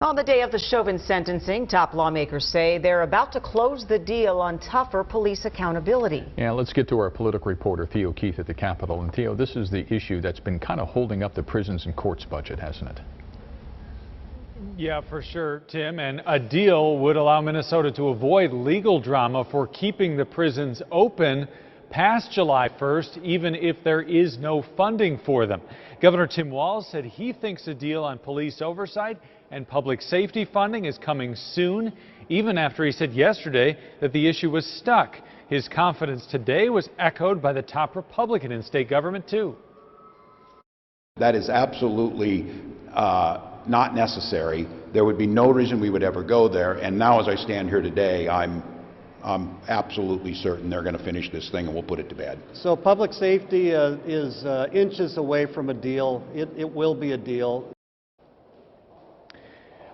On the day of the Chauvin sentencing, top lawmakers say they're about to close the deal on tougher police accountability. Yeah, let's get to our political reporter, Theo Keith, at the Capitol. And Theo, this is the issue that's been kind of holding up the prisons and courts budget, hasn't it? Yeah, for sure, Tim. And a deal would allow Minnesota to avoid legal drama for keeping the prisons open past July 1st, even if there is no funding for them. Governor Tim Walz said he thinks a deal on police oversight and public safety funding is coming soon, even after he said yesterday that the issue was stuck. His confidence today was echoed by the top Republican in state government, too. That is absolutely not necessary. There would be no reason we would ever go there. And now, as I stand here today, I'm absolutely certain they're going to finish this thing and we'll put it to bed. So public safety is inches away from a deal. It will be a deal.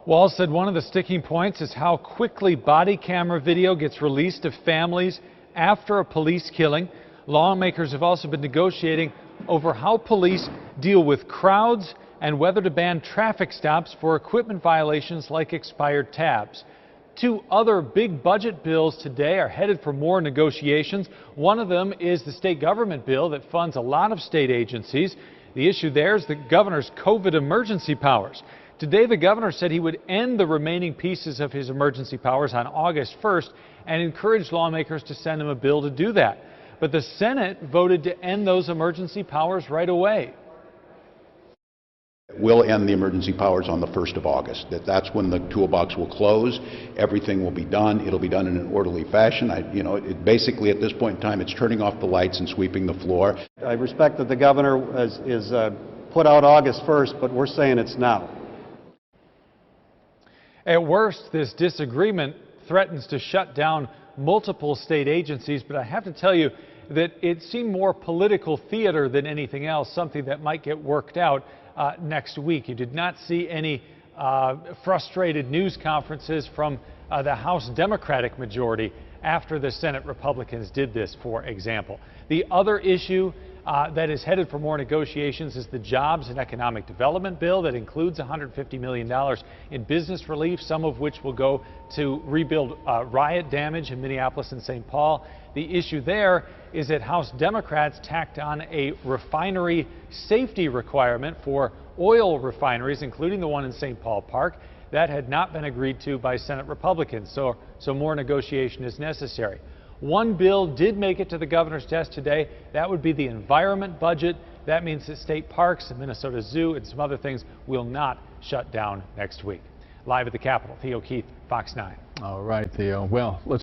Walz said one of the sticking points is how quickly body camera video gets released to families after a police killing. Lawmakers have also been negotiating over how police deal with crowds and whether to ban traffic stops for equipment violations like expired tabs. Two other big budget bills today are headed for more negotiations. One of them is the state government bill that funds a lot of state agencies. The issue there is the governor's COVID emergency powers. Today, the governor said he would end the remaining pieces of his emergency powers on August 1st and encouraged lawmakers to send him a bill to do that. But the Senate voted to end those emergency powers right away. We'll end the emergency powers on the 1st of August. That's when the toolbox will close. Everything will be done. It'll be done in an orderly fashion. Basically, at this point in time, it's turning off the lights and sweeping the floor. I respect that the governor is put out August 1st, but we're saying it's now. At worst, this disagreement threatens to shut down multiple state agencies, but I have to tell you that it seemed more political theater than anything else, something that might get worked out next week. You did not see any frustrated news conferences from the House Democratic majority after the Senate Republicans did this, for example. The other issue that is headed for more negotiations is the Jobs and Economic Development bill that includes $150 million in business relief, some of which will go to rebuild riot damage in Minneapolis and St. Paul. The issue there is that House Democrats tacked on a refinery safety requirement for oil refineries, including the one in St. Paul Park. That had not been agreed to by Senate Republicans, so more negotiation is necessary. One bill did make it to the governor's desk today. That would be the environment budget. That means that state parks, the Minnesota Zoo, and some other things will not shut down next week. Live at the Capitol, Theo Keith, Fox 9. All right, Theo. Well, let's